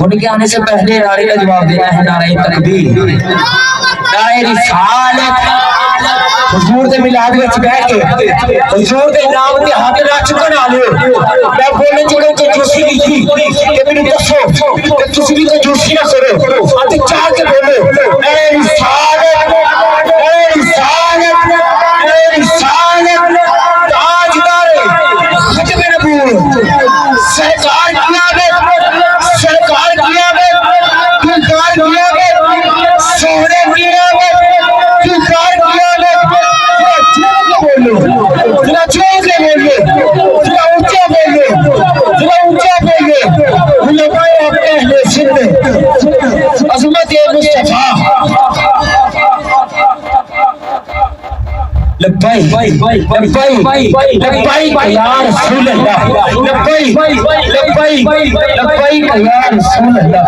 ان کے آنے سے پہلے نعرے کا جواب دینا ہے نعرہ تکبیر، نعرہ رسالت، حضور دے میلاد وچ بیٹھ کے حضور دے نام تے ہاتھ رکھ چکا نہ لو میں بولنے چلو کہ جوسی نہیں تھی کہ میری دسو کہ تسی بھی تو جوسی نہ کرو اتے چاہ کے بولو اے رسالت، اے رسالت، اے رسالت، تاجدار ختم نبوت، سرکار قیامت، سرکار قیامت، دلدار قیامت، سہرے قیامت، دلدار قیامت، بولو ذرا چوک سے بولو، ذرا اونچا بولو، ذرا اونچا بولو، علماء اہل سنت، عظمت مصطفیٰ، لبیک لبیک لبیک یا رسول اللہ، لبیک لبیک لبیک یا رسول اللہ۔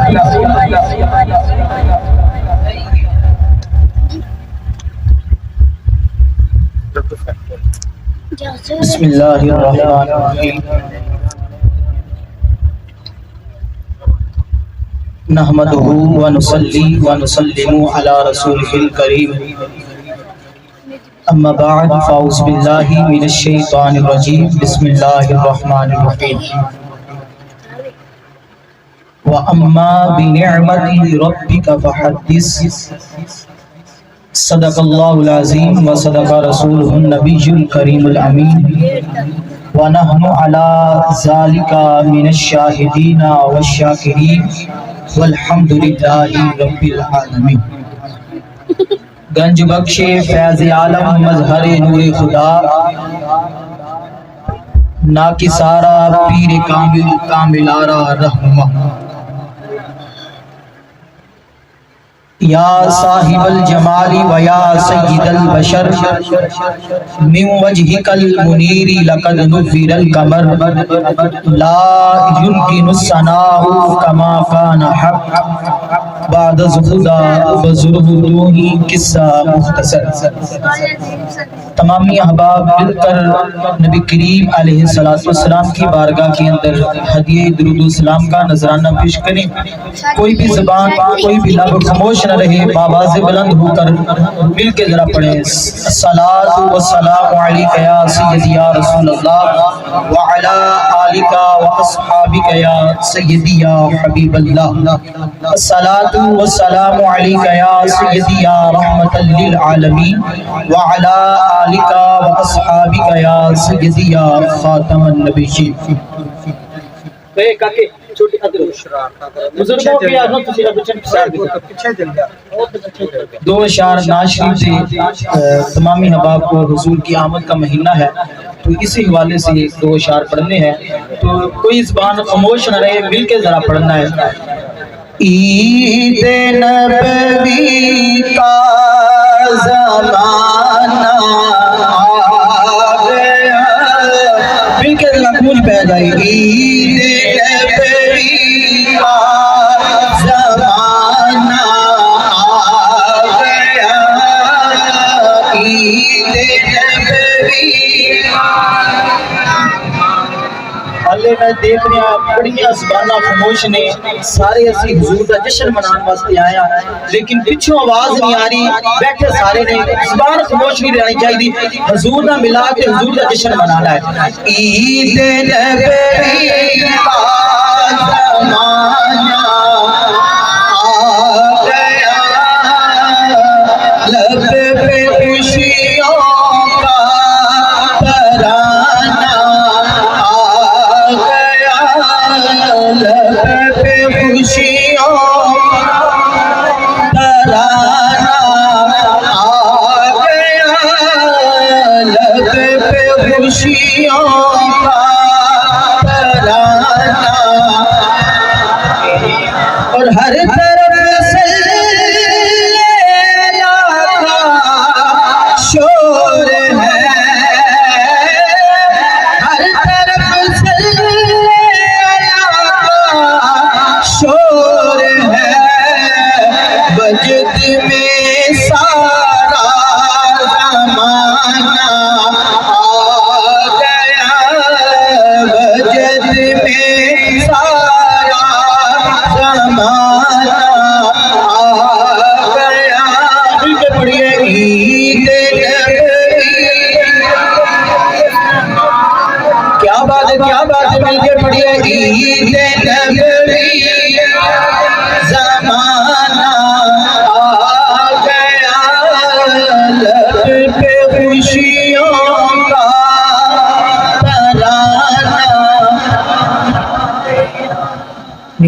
بسم اللہ الرحمن الرحیم، نحمدہ ونصلی ونسلم علی رسولہ الکریم، اما بعد فاعوذ باللہ من الشیطان الرجیم، بسم اللہ الرحمن الرحیم۔ وَأَمَّا بِنِعْمَةِ رَبِّكَ فَحَدِّثْ، صدق اللہ العظیم وصدق رسولہ النبی الکریم الامین، وَنَحْنُ عَلَى ذَلِكَ مِنَ الشَّاهِدِينَ وَالشَّاكِرِينَ وَالْحَمْدُ لِلَّهِ رَبِّ الْعَالَمِينَ۔ گنج بخش فیض عالم مظہر نور خدا، ناکسارا پیر کامل کاملارا رہنما، یا صاحب الجمال و یا سید البشر، من وجہک المنیر لقد نور القمر، لا يمکن الثناء کما کان حق بعد زہدہ بزرگی قصہ مختصر۔ تمامی احباب مل کر نبی کریم علیہ السلام کی بارگاہ کے اندر ہدیہ درود و سلام کا نذرانہ پیش کریں۔ کوئی بھی زبان کوئی بھی لب خاموش نہ رہے، بآواز بلند ہو کر مل کے ذرا پڑھیں، الصلاۃ والسلام علیک یا سیدی یا رسول اللہ وعلی آلک واصحابک یا سیدی یا حبیب اللہ، الصلاۃ والسلام علیک یا سیدی یا رحمت للعالمین وعلی آلک واصحابک یا سیدی یا خاتم النبیین۔ دو اشعار نعت شریف سے تمامی احباب کو حضور کی آمد کا مہینہ ہے تو اسی حوالے سے دو اشعار پڑھنے ہیں، تو کوئی زبان خاموش نہ رہے، مل کے ذرا پڑھنا ہے۔ عید نبوی کا زمانہ آ گیا، مل کے ذرا گونج پہ جائے، عید نبوی کا زمانہ آ گیا، عید نبوی اللہ میں دیکھ رہا بڑیاں زبانہ خاموش نے، سارے اسی حضور کا جشن منان واسطے آیا لیکن پچھوں آواز نہیں آ رہی، بیٹھے سارے نے، زبان خاموش نہیں رہنی چاہیے، حضور کا ملاد تے حضور کا جشن منانا ہے۔ عید نبوی کا زمانہ آ گیا، لب پہ خوشیوں کا ترانہ آ گیا، لب پہ خوشیوں کا ترانہ آ گیا، لب پہ خوشیوں کا ترانہ، اور ہر طرف سے شور ہے، ہر طرف سے شور ہے، وجد میں سارا زمانہ آ گیا، وجد میں سارا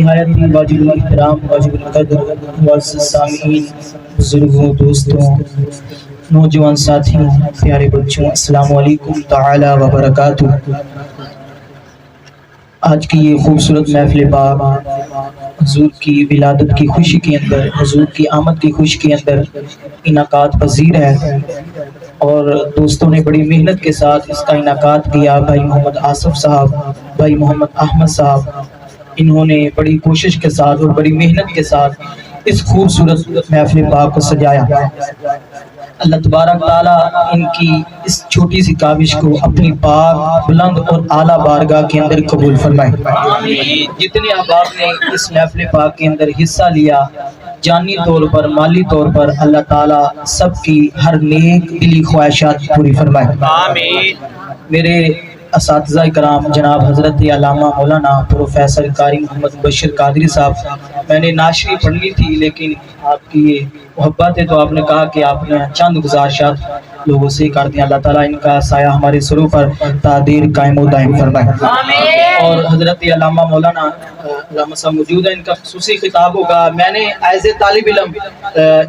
نہایت ہی واجب الاحترام واجب القدر معزز سامعین، بزرگوں، دوستوں، نوجوان ساتھیوں، پیارے بچوں، السلام علیکم تعالی وبرکاتہ۔ آج کی یہ خوبصورت محفل پاک حضور کی ولادت کی خوشی کے اندر، حضور کی آمد کی خوشی کے اندر انعقاد پذیر ہے، اور دوستوں نے بڑی محنت کے ساتھ اس کا انعقاد کیا۔ بھائی محمد آصف صاحب، بھائی محمد احمد صاحب، انہوں نے بڑی کوشش کے ساتھ اور بڑی محنت کے ساتھ اس خوبصورت محفل پاک کو سجایا۔ اللہ تبارک تعالیٰ ان کی اس چھوٹی سی کاوش کو اپنی پاک، بلند اور اعلیٰ بارگاہ کے اندر قبول فرمائے۔ جتنے احباب نے اس محفل پاک کے اندر حصہ لیا، جانی طور پر، مالی طور پر، اللہ تعالیٰ سب کی ہر نیک دلی خواہشات پوری فرمائے۔ میرے اساتذہ کرام جناب حضرت علامہ مولانا پروفیسر قاری محمد بشیر قادری صاحب، میں نے ناشری پڑھنی تھی لیکن آپ کی یہ محبت ہے تو آپ نے کہا کہ آپ نے چند گزارشات لوگوں سے کر دیا۔ اللہ تعالیٰ ان کا سایہ ہمارے سروں پر تعدیر قائم و دائم فرمائے۔ اور حضرت علامہ مولانا علامہ صاحب موجود ہیں، ان کا خصوصی خطاب ہوگا۔ میں نے ایز اے طالب علم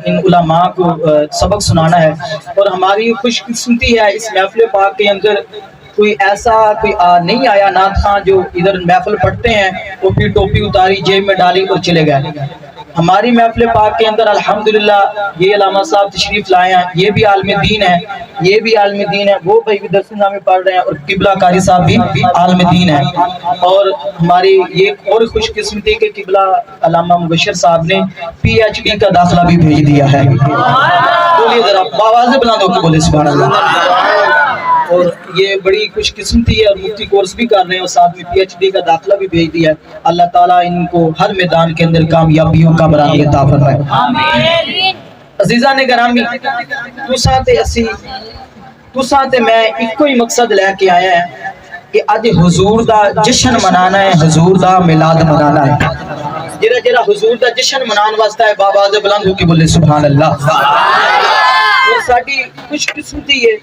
ان علماء کو سبق سنانا ہے، اور ہماری خوش قسمتی ہے اس محفل پاک کے اندر کوئی ایسا نہیں آیا نعت خواں جو ادھر محفل پڑھتے ہیں وہ پھر ٹوپی اتاری جیب میں ڈالی اور چلے گئے۔ ہماری محفل پاک کے اندر الحمدللہ یہ علامہ صاحب تشریف لائے ہیں، یہ بھی عالم دین ہے، یہ بھی عالم دین ہے، وہ بھائی بھی درس نامے پڑھ رہے ہیں، اور قبلہ قاری صاحب بھی عالم دین ہے۔ اور ہماری یہ اور خوش قسمتی کہ قبلہ علامہ مبشر صاحب نے پی ایچ ڈی کا داخلہ بھی بھیج دیا ہے۔ بولیے ذرا آواز بلند ہو کے بولے سبحان اللہ۔ اور یہ بڑی خوش قسمتی ہے، اور مفتی کورس بھی کر رہے ہیں، اور ساتھ میں پی ایچ ڈی کا داخلہ بھی بھیج دیا ہے۔ اللہ تعالیٰ ان کو ہر میدان کے اندر کامیابیوں کا برابر عطا فرمائے۔ عزیزان گرامی، تساں تے میں ایک کوئی مقصد لے کے آیا ہے کہ آج حضور دا جشن منانا ہے، حضور دا میلاد منانا ہے۔ جڑا حضور دا جشن منان واسطہ ہے، بابا آواز بلند ہو کے بولے سبحان اللہ۔ اور ساڈی خوش قسمتی ہے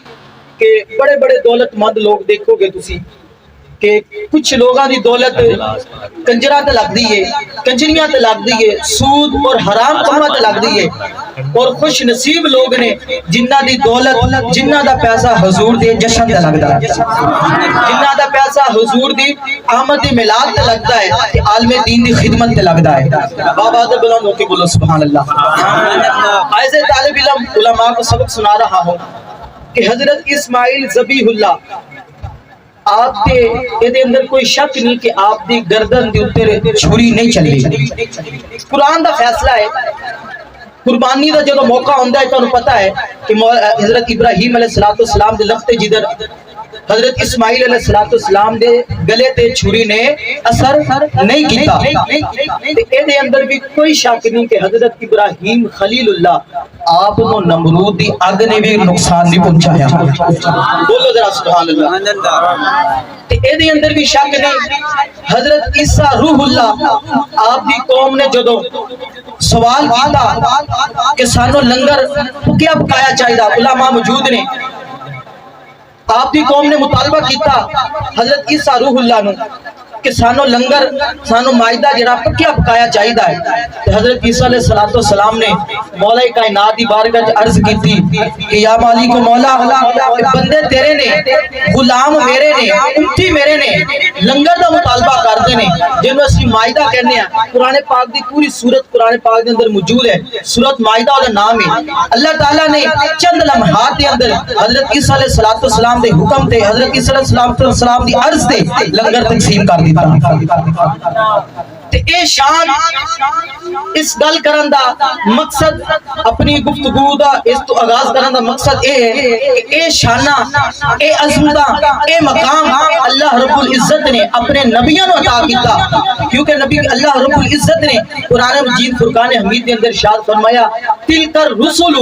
کہ بڑے بڑے دولت مند لوگ دیکھو گے تسی کہ کچھ لوگاں دی دولت کنجراں تے لگ دی ہے، کنجریاں تے لگ دی ہے، سود اور حرام کماں تے لگ دی ہے، اور خوش نصیب لوگ نے جنہ دی دولت، جنہ دا پیسہ حضور دی جشن تے لگدا ہے، جنہ دا پیسہ حضور دی آمد دی میلاد تے لگدا ہے، کہ عالم دین دی خدمت تے لگدا ہے۔ بابا دے بلند ہو کے بولو سبحان اللہ۔ ایسے طالب علم علماء کو سبق سنا رہا ہوں کہ حضرت اسماعیل ذبیح اللہ آپ کے اندر کوئی شک نہیں کہ آپ دی گردن دی اوپر چھری نہیں چلی۔ قرآن دا فیصلہ ہے، قربانی دا جو موقع ہوندا ہے تو پتہ ہے کہ حضرت ابراہیم علیہ السلام دے لخت جدر حضرت اسماعیل علیہ السلام دے گلے تے چھری نے اثر نہیں کیتا۔ دے اندر بھی کوئی شک نہیں کہ حضرت ابراہیم خلیل اللہ آپ کو نمرود دی اگ نے بھی نقصان نہیں پہنچایا۔ بولو ذرا سبحان اللہ۔ دے اندر بھی شک نہیں، حضرت عیسیٰ روح اللہ آپ دی قوم نے جدو سوال کیتا کہ سانو لنگر کیا پکایا چاہیے، علماء موجود نے، آپ کی قوم نے مطالبہ کیتا حضرت عیسیٰ روح اللہ نو کہ سانو لنگر، سانو مائدہ جڑا پکیا پکایا چاہیے۔ حضرت عیسیٰ علیہ السلام نے مولا کائنات دی بارگاہ عرض کی تھی کہ یا مالک و مولا، بندے تیرے نے، غلام میرے نے، امتی میرے نے لنگر دا مطالبہ کرتے نے جنہوں اسی مائدہ کہنے ہیں۔ قرآن پاک دی پوری سورت قرآن پاک دے اندر موجود ہے، سورت مائدہ دا نام ہے۔ اللہ تعالیٰ نے چند لمحات دے اندر حضرت عیسیٰ علیہ السلام دے حکم تے، حضرت عیسیٰ علیہ السلام دی عرض تے لنگر تقسیم کر دی۔ اے شان اس گل کرن دا مقصد، اپنی گفتگو دا اس تو آغاز کرن دا مقصد اے ہے کہ اے شانہ، اے عظمتہ، اے مقام اللہ رب العزت نے اپنے نبیوں نے عطا کیتا، کیونکہ نبی اللہ رب العزت نے قرآن مجید فرقان حمید کے اندر ارشاد فرمایا تلک الرسل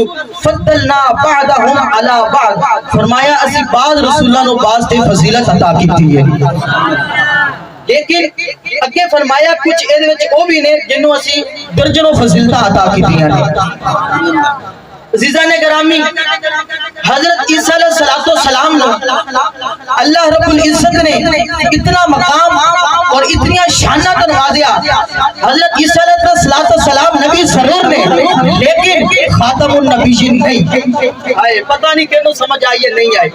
فضلنا بعضهم علی بعض، فرمایا اسی بعض رسولوں نے بعض تے فضیلت عطا کیتی ہے۔ لیکن اگے فرمایا کچھ اے وچ او بھی نے جنوں اسی درجنوں فضیلتاں عطا کیتیاں نے۔ عزیزان گرامی، حضرت عیسیٰ علیہ السلام نے اللہ رب العزت نے اتنا مقام اور اتنی شانہ نوازیا. حضرت عیسیٰ علیہ السلام نبی ضرور نے لیکن خاتم النبیین نہیں. پتہ نہیں کہ سمجھ آئی ہے نہیں آئی.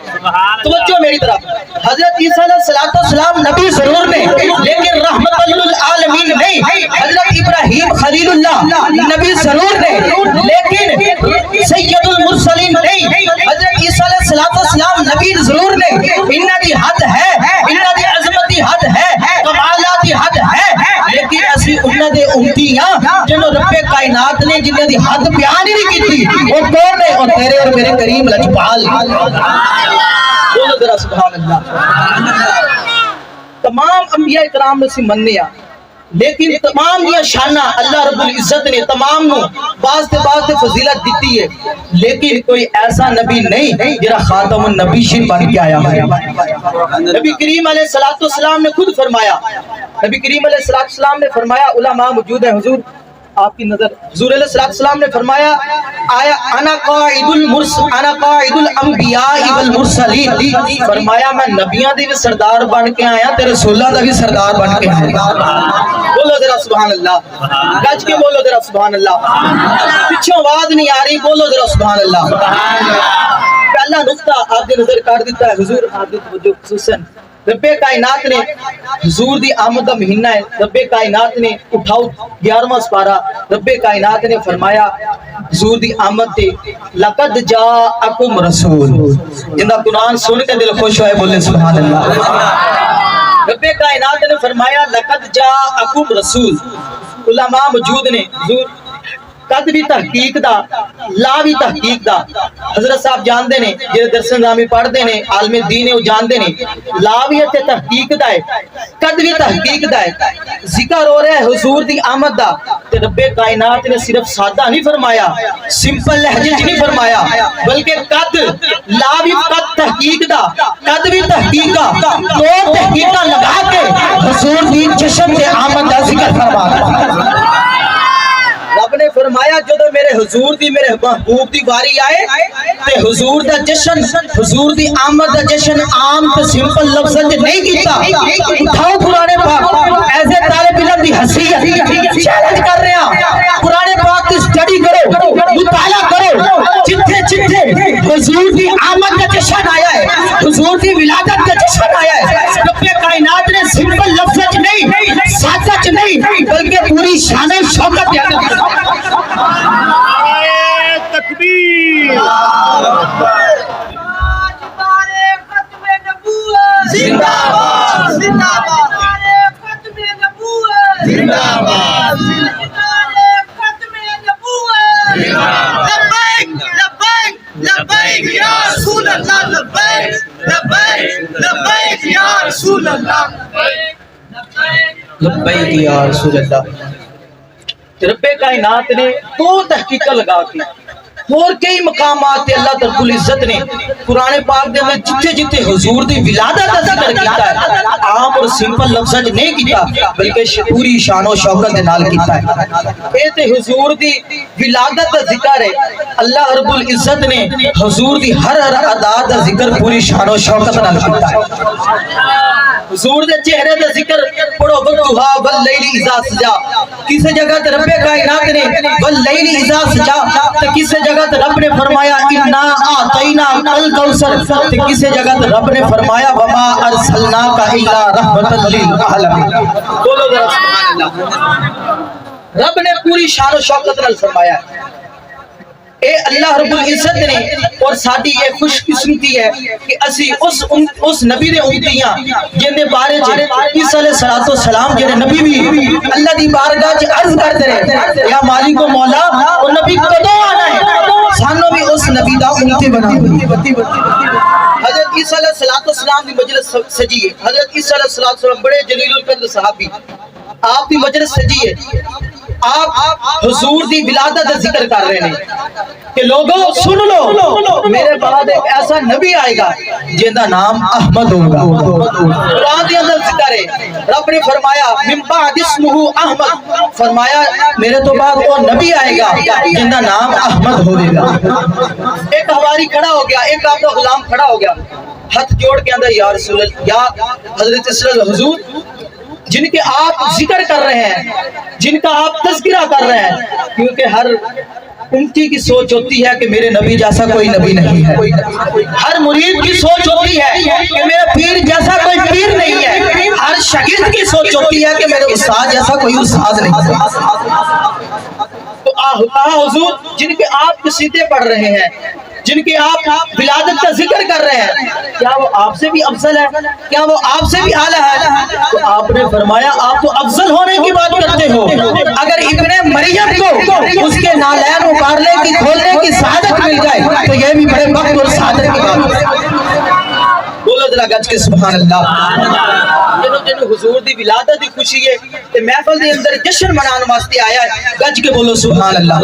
توجہ میری طرف. حضرت عیسیٰ علیہ السلام نبی ضرور نے لیکن رحمت للعالمین نہیں. حضرت ابراہیم خلیل اللہ نبی ضرور نے لیکن سید المرسلین نہیں. حضرت عیسیٰ علیہ السلام نبی ضرور نے. انہاں دی حد ہے، انہاں دی عظمت دی حد ہے، کمالات دی حد ہے، لیکن اسی انہاں دے امتی ہاں جنہوں رب کائنات نے جنہاں دی حد بیان ہی نہیں کیتی. وہ کون ہے؟ اور تیرے اور میرے کریم لجپال. بولو ذرا سبحان اللہ. تمام انبیاء کرام نے سی منیا لیکن تمام یہ شانہ اللہ رب العزت نے تمام نو بعض فضیلت دیتی ہے لیکن کوئی ایسا نبی نہیں جرا خاتم النبیین بن کے آیا ہے. نبی کریم علیہ السلام نے خود فرمایا، نبی کریم علیہ السلام نے فرمایا، علماء موجود ہیں حضور آپ کی نظر، حضور علیہ السلام نے فرمایا آیا انا قائد الانبیاء والمرسلین. فرمایا میں نبیاں دی بھی سردار بن کے آیا تے رسولاں دا بھی سردار بن کے آیا. بولو ذرا سبحان اللہ. گج کے بولو ذرا سبحان اللہ. پیچھے آواز نہیں آ رہی، بولو ذرا سبحان اللہ. پہلا نقطہ آپ دی نظر کر دیتا ہے حضور آپ دی توجہ خصوصاً رب کائنات نے حضور دی آمد دا مہینہ ہے. رب کائنات نے اٹھاؤ 11واں سپارہ رب کائنات نے فرمایا حضور دی آمد تے لقد جاءکم رسول. جنہاں قرآن سن کے دل خوش ہوئے بولے سبحان اللہ. رب کائنات نے فرمایا لقد جاءکم رسول. علماء موجود نے حضور قد بھی تحقیق دا لا بھی تحقیق دا حضرت صاحب جان دے نے جنہیں درس نظامی پڑھ دے نے عالم دین وہ جان دے نے. لا بھی ہے تحقیق دا ہے، قد بھی تحقیق دا ہے. ذکر ہو رہا ہے حضور دی آمد دا تے رب کائنات نے صرف سادہ نہیں فرمایا، سمپل لہجے چ نہیں فرمایا بلکہ قد لا بھی قد تحقیق دا قد بھی تحقیق دا دو تحقیقاں لگا کے حضور دی جشن تے آمد دا ذکر فرمایا. رب نے فرمایا جدو میرے حضور دی میرے محبوب دی باری آئے تے حضور دا جشن حضور دی آمد دا جشن عام تے سمپل لفظ نہیں کیتا. اٹھاؤ قرآن پاک ایسے طالب علم دی حیثیت چیلنج کر رہے ہیں، قرآن پاک کی سٹڈی کرو، مطالعہ کرو. جتھے جتھے حضور دی آمد دا جشن آیا ہے، حضور دی ولادت دا جشن آیا ہے، رب کائنات نے سمپل لفظ نہیں سادہ نہیں بلکہ پوری شان و شوکت دے دیا. تکبیر زندہ باد زندہ باد ختم نبوت زندہ باد ختم نبوت لبیک لبیک لبیک یا رسول اللہ لبیک لبیک لبیک یا رسول اللہ لبیک یا رسول اللہ. رب کائنات نے دو تحقیقہ لگا کے اور کئی مقامات اللہ رب العزت نے قرآن پاک دے میں جتھے جتھے حضور دی ولادت کا ذکر کیتا ہے عام اور سمپل لفظ نہیں کیتا بلکہ پوری شان و شوکت دے نال کیتا ہے. اے تے حضور دی ولادت کا ذکر ہے. اللہ رب العزت نے حضور دی ہر ادا دا ذکر پوری شان و شوکت نال کیتا ہے. حضور دے چہرے دا ذکر پڑھو بدھا واللیل اذا سجا. کسی جگہ تے رب کائنات نے واللیل اذا سجا تے کسی جگہ تے رب نے فرمایا انا اعطینا الکوثر تے کسی جگہ تے رب نے فرمایا وما ارسلناک الا رحمۃ للعالمین. بولو ذرا سبحان اللہ. رب نے پوری شان و شوکت نال فرمایا ہے. اے اللہ رب العزت نے اور ساڈی یہ خوش قسمتی ہے کہ اسی اس نبی دے امتیاں جن دے بارے عیسیٰ علیہ السلام جڑے نبی بھی اللہ دی بارگاہ وچ عرض کرتے رہے یا مالک و مولا او نبی کدوں آنا ہے سانو بھی اس نبی دا امتی بنا دے. حضرت عیسیٰ علیہ السلام دی مجلس سجی ہے. حضرت عیسیٰ علیہ السلام بڑے جلیل القدر صحابی آپ دی مجلس سجی ہے. آپ حضور دی ولادت کا ذکر کر رہے ہیں کہ لوگوں سن لو میرے بعد ایک ایسا نبی آئے گا جن کا نام احمد ہوگا. قرآن کے اندر ذکر ہے رب نے فرمایا من بعد اسمہ احمد، فرمایا میرے تو بعد وہ نبی آئے گا جن کا نام احمد ہوئے گا۔ ایک حواری کھڑا ہو گیا، ایک آپ کا غلام کھڑا ہو گیا، ہاتھ جوڑ کے اندر یا رسول اللہ، یا حضرت صلی اللہ حضور جن کے آپ ذکر کر رہے ہیں، جن کا آپ تذکرہ کر رہے ہیں، کیونکہ ہر امتی کی سوچ ہوتی ہے کہ میرے نبی جیسا کوئی نبی نہیں ہے، ہر مرید کی سوچ ہوتی ہے کہ میرے پیر جیسا کوئی پیر نہیں ہے، ہر شاگرد کی سوچ ہوتی ہے کہ میرے استاد جیسا کوئی استاد نہیں ہے۔ تو کہا حضور جن کے آپ قصیدے پڑھ رہے ہیں، جن کے آپ ولادت کا ذکر کر رہے ہیں، کیا وہ آپ سے بھی افضل ہے؟ کیا وہ آپ سے بھی اعلیٰ ہے؟ تو آپ نے فرمایا آپ تو افضل ہونے کی بات کرتے ہو، اگر ابن مریم کو اس کے نالین اتارنے کی کھولنے کی سعادت مل جائے تو یہ بھی بڑے وقت اور سعادت کی بات ہے۔ بولو ذرا گج کے سبحان اللہ۔ جنہوں حضور دی ولادت دی خوشی ہے تے محفل دے اندر جشن منان واسطے آیا ہے، گج کے بولو سبحان اللہ۔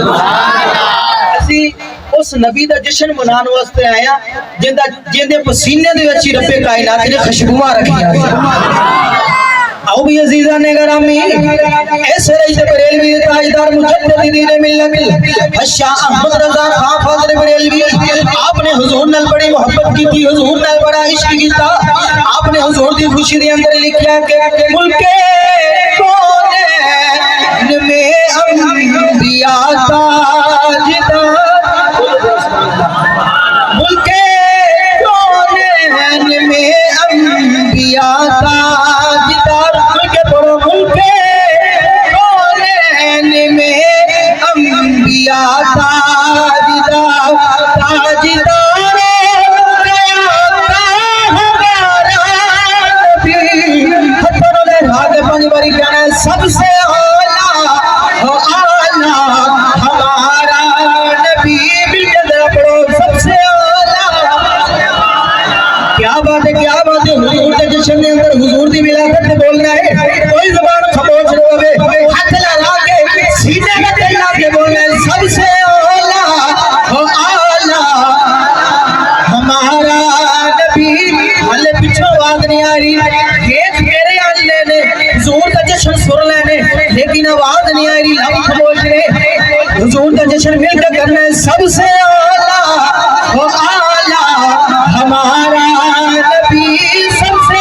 اسی اس نبی دا جشن منان واسطے آیا جن دے پسینے دے وچ رب کائنات نے خوشبوواں رکھیاں۔ او بھی عزیزان گرامی، ایسے رئیس بریلوی تاجدار مجدد دین ملت شاہ احمد رضا خان فاضل بریلوی، آپ نے حضور نال بڑی محبت کی تھی، حضور نال بڑا عشق کیتا، آپ نے حضور دی خوشی دے اندر لکھیا کہ ملک کونین میں انبیاء تاجدار، ملک کونین میں انبیاء تاجدار، ملک کونین میں انبیاء تاجدار، تاجدار قیامت ہمارا نبی، ہتھوں نے ہاتھ پانچ باری کہنا ہے سب سے اعلیٰ ہمارا نبی، مل کے ذرا پڑھو سب سے اعلیٰ۔ کیا بات ہے، کیا بات ہے، حضور کے جشن کے اندر حضور دی ولادت سے بولنا ہے، کوئی زبان خاموش نہ ہوے، ہاتھ لگا کے سینے میں دل لا کے بولنا ہے سب سے اعلیٰ ہمارا نبی۔ ہلے پیچھے آواز نہیں آ رہی، یہ میرے آنے نے حضور کا جشن سن لینے لیکن آواز نہیں آ رہی، لب خاموش رہے، حضور کا جشن مل کے کرنا ہے سب سے اعلیٰ ہمارا نبی، سب سے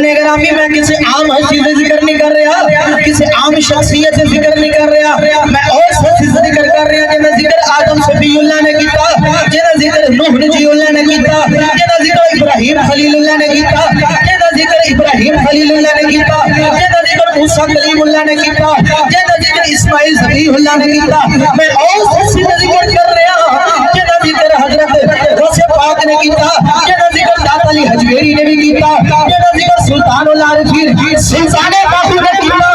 گرامی، میں کسی عام ہستی سے ذکر نہیں کر رہا، کسی عام شخصیت سے ذکر نہیں کر رہا، میں اور شخصی سے ذکر کر رہا جنہا ذکر آدم صفی اللہ نے کیتا، جنہا ذکر نوح نجی اللہ نے کیتا، جنہا ذکر ابراہیم خلیل اللہ نے کیتا، جنہا ذکر ابراہیم خلیل اللہ نے کیتا، جنہا ذکر موسیٰ کلیم اللہ نے کیتا، جنہا ذکر اسماعیل ذبیح اللہ نے کیتا، میں اور شخصی سے ذکر کر رہا جنہا ذکر حضرت غوث پاک نے کیتا، جنہا ذکر داتا علی حجویری نے بھی کیتا، جنہا ذکر سلطان العارفین سلطان باہو نے کیتا،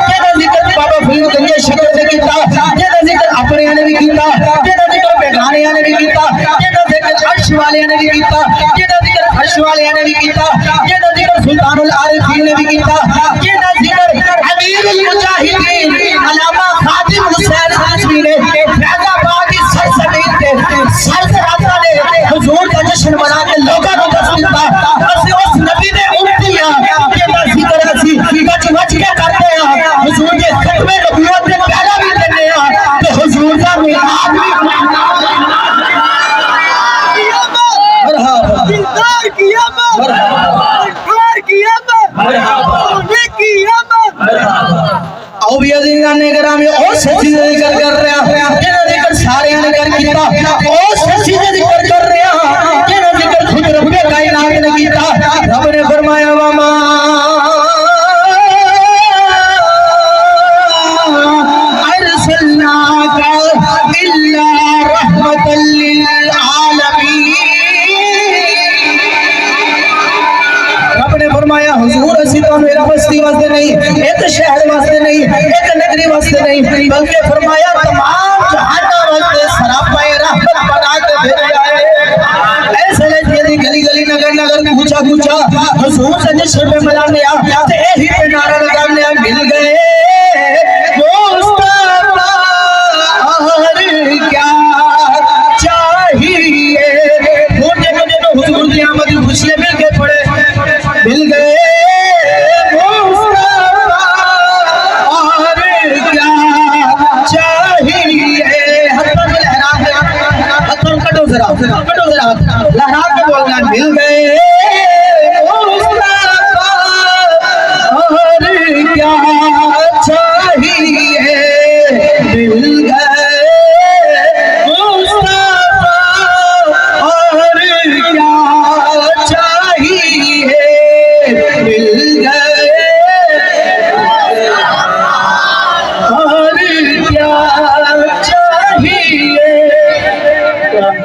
جنہا ذکر بابا فرید گنجے شکر نے کیتا، جنہا ذکر اپنے نے بھی کیتا، جنہا ذکر بیگانے نے بھی کیتا، جنہا ذکر عرش والے نے بھی کیتا، جنہا ذکر عرش والے نے بھی کیتا، جنہا ذکر سلطان العارفین نے بھی کیتا، جنہا ذکر امیر المجاہدین علامہ خادم حسین حسنی نے فیض آباد کی سرزمین کے سرزراتا نے حضور کا جشن منا کے لوگوں کو دس دیتا، بس اس نبی نے امتیاں جنہا ذکر ایسی بچ بچ کے کرتے ہیں، حضور کے ختم نبوت نے پہلا بھی کرنے ہیں کہ حضور کا میلاد بھی دلدار کی امت، دلدار کی امت، کی امت۔ او بھی عزیزان گرامی اور سچی سے ذکر کر رہا جنہا ذکر سارے نے کر کیتا، اور سچی سے ذکر کر رہا جنہا ذکر خود رب کائنات نے کیتا۔ رب نے فرمایا وما ارسلناک الا رحمت للعالمین، رب نے فرمایا حضور اسی تو میرا بستی واسطے نہیں، ایک شہر واسطے نہیں، ایک نگری واسطے نہیں، بلکہ فرمایا تمام جہانوں واسطے سراپا رحمت بنا کے بھیجا ہے۔ ایسے لئے گلی گلی نگر نگر کوچا کوچا حضور سے جشن پہ ملانے آ تے ہی پہ نعرہ لگانے آ مل گئے مصطفیٰ اور کیا چاہیے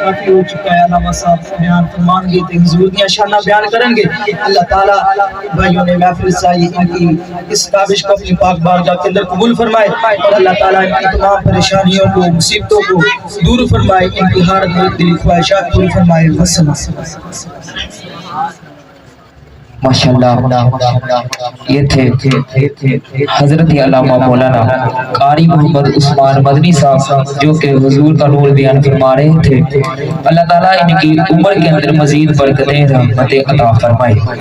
کافی ہو چکا ہے. علامہ صاحب بیان فرمان گے تے حضور دیاں شاناں بیان کرن گے. اللہ تعالیٰ بھائیوں نے محفل سائی ان کی اس کاوش کو اپنی پاک بارگاہ کے اندر قبول فرمائے اور اللہ تعالیٰ ان کی تمام پریشانیوں کو مصیبتوں کو دور فرمائے, ان کی ہر دلی خواہشات پوری فرمائے. ماشاءاللہ یہ تھے حضرت علامہ مولانا قاری محمد عثمان مدنی صاحب جو کہ حضور کا نور بیان فرما رہے تھے. اللہ تعالیٰ ان کی عمر کے اندر مزید برکتیں رحمتیں عطا فرمائے.